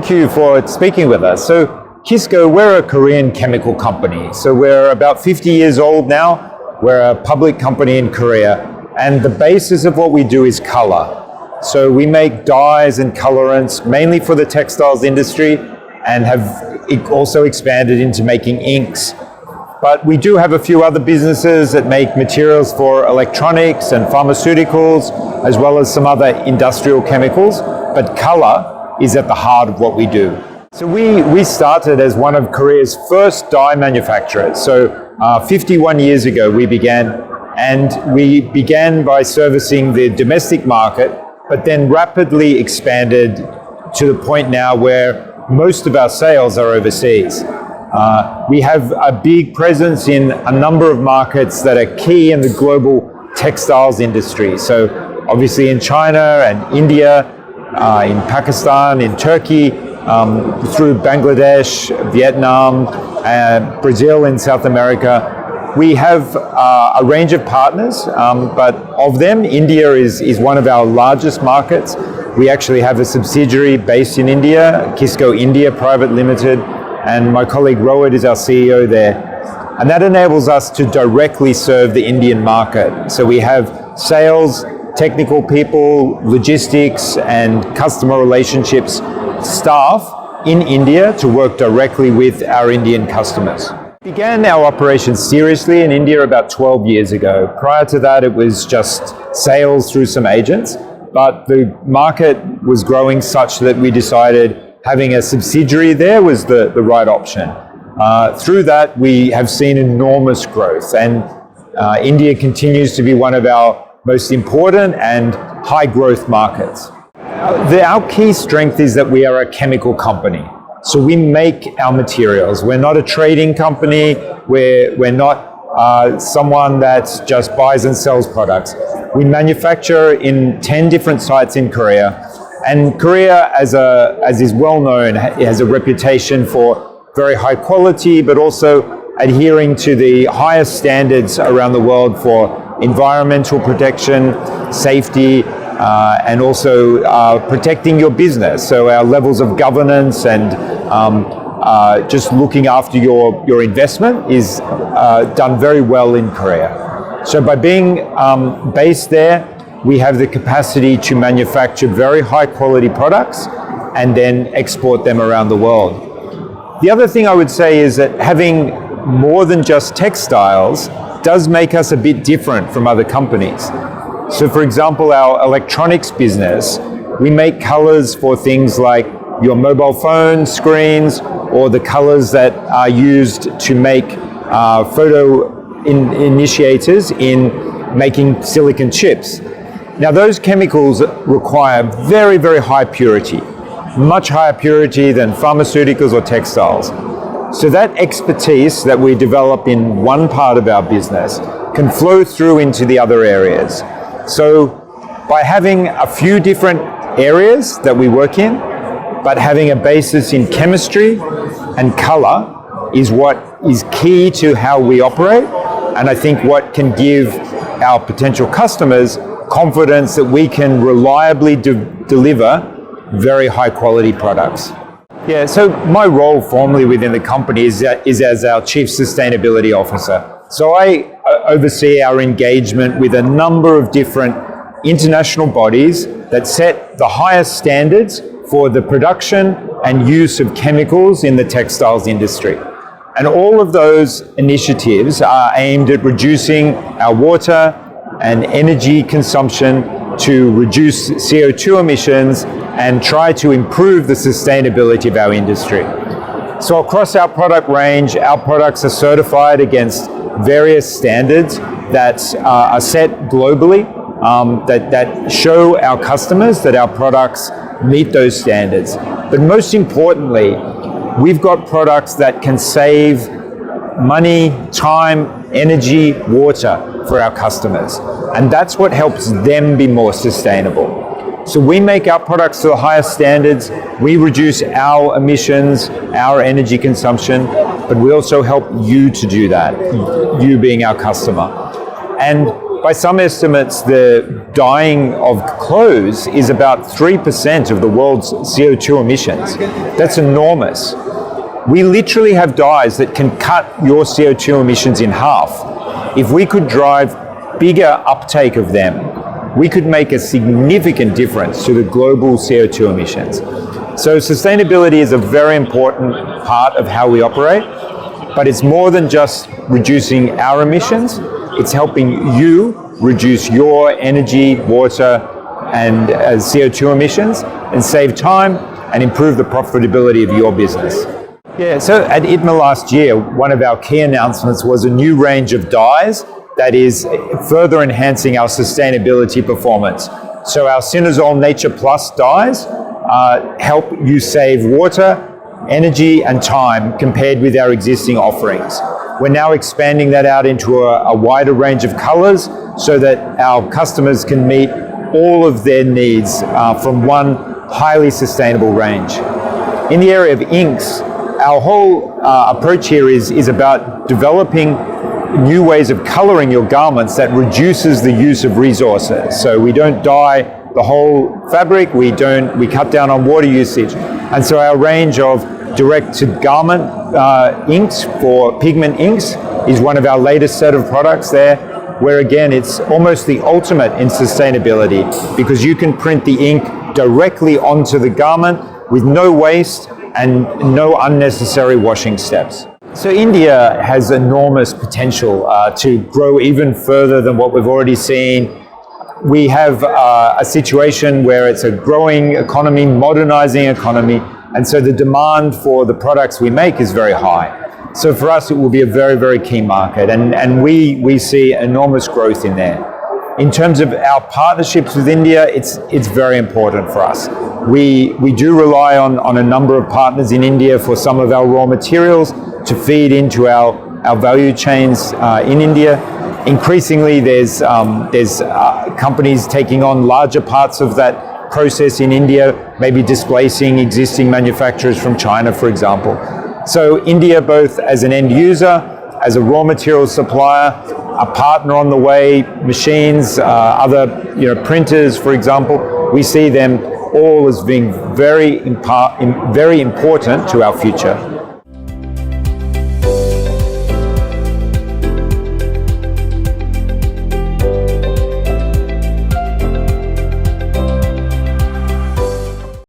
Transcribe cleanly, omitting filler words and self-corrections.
thank you for speaking with us. So KISCO, we're a Korean chemical company. So we're about 50 years old now. We're a public company in Korea. And the basis of what we do is color. So we make dyes and colorants mainly for the textiles industry and have also expanded into making inks. But we do have a few other businesses that make materials for electronics and pharmaceuticals, as well as some other industrial chemicals. But color is at the heart of what we do. So we started as one of Korea's first dye manufacturers. So 51 years ago we began, and we began by servicing the domestic market, but then rapidly expanded to the point now where most of our sales are overseas. We have a big presence in a number of markets that are key in the global textiles industry. So obviously in China and India, in Pakistan, in Turkey, through Bangladesh, Vietnam, Brazil in South America. We have a range of partners, but of them, India is one of our largest markets. We actually have a subsidiary based in India, KISCO India Private Limited, and my colleague Rohit is our CEO there. And that enables us to directly serve the Indian market. So we have sales, technical people, logistics, and customer relationships staff in India to work directly with our Indian customers. We began our operations seriously in India about 12 years ago. Prior to that, it was just sales through some agents, but the market was growing such that we decided having a subsidiary there was the right option. Through that, we have seen enormous growth, and India continues to be one of our most important and high growth markets. Our key strength is that we are a chemical company. So we make our materials. We're not a trading company. We're not someone that just buys and sells products. We manufacture in 10 different sites in Korea. And Korea, as is well known, has a reputation for very high quality, but also adhering to the highest standards around the world for environmental protection, safety, and also protecting your business. So our levels of governance and just looking after your investment is done very well in Korea. So by being based there, we have the capacity to manufacture very high quality products and then export them around the world. The other thing I would say is that having more than just textiles does make us a bit different from other companies. So for example, our electronics business, we make colors for things like your mobile phone screens or the colors that are used to make photo initiators in making silicon chips. Now those chemicals require very, very high purity, much higher purity than pharmaceuticals or textiles. So that expertise that we develop in one part of our business can flow through into the other areas. So by having a few different areas that we work in, but having a basis in chemistry and color is what is key to how we operate, and I think what can give our potential customers confidence that we can reliably deliver very high quality products. Yeah, so my role formally within the company is as our Chief Sustainability Officer. So I oversee our engagement with a number of different international bodies that set the highest standards for the production and use of chemicals in the textiles industry. And all of those initiatives are aimed at reducing our water and energy consumption to reduce CO2 emissions and try to improve the sustainability of our industry. So across our product range, our products are certified against various standards that are set globally that show our customers that our products meet those standards. But most importantly, we've got products that can save money, time, energy, water for our customers. And that's what helps them be more sustainable. So we make our products to the highest standards, we reduce our emissions, our energy consumption, but we also help you to do that, you being our customer. And by some estimates, the dyeing of clothes is about 3% of the world's CO2 emissions. That's enormous. We literally have dyes that can cut your CO2 emissions in half. If we could drive bigger uptake of them, we could make a significant difference to the global CO2 emissions. So sustainability is a very important part of how we operate, but it's more than just reducing our emissions. It's helping you reduce your energy, water, and CO2 emissions, and save time and improve the profitability of your business. Yeah, so at ITMA last year, one of our key announcements was a new range of dyes that is further enhancing our sustainability performance. So our Cinezol Nature Plus dyes help you save water, energy, and time compared with our existing offerings. We're now expanding that out into a wider range of colors so that our customers can meet all of their needs from one highly sustainable range. In the area of inks, our whole approach here is about developing new ways of coloring your garments that reduces the use of resources. So we don't dye the whole fabric, we cut down on water usage. And so our range of direct-to-garment inks for pigment inks is one of our latest set of products there, where again, it's almost the ultimate in sustainability because you can print the ink directly onto the garment with no waste and no unnecessary washing steps. So India has enormous potential to grow even further than what we've already seen. We have a situation where it's a growing economy, modernizing economy, and so the demand for the products we make is very high. So for us, it will be a very, very key market, and we see enormous growth in there. In terms of our partnerships with India, it's very important for us. We do rely on a number of partners in India for some of our raw materials to feed into our value chains in India. Increasingly, there's companies taking on larger parts of that process in India, maybe displacing existing manufacturers from China, for example. So India, both as an end user, as a raw material supplier, a partner on the way, machines, other printers, for example, we see them all as being very important to our future.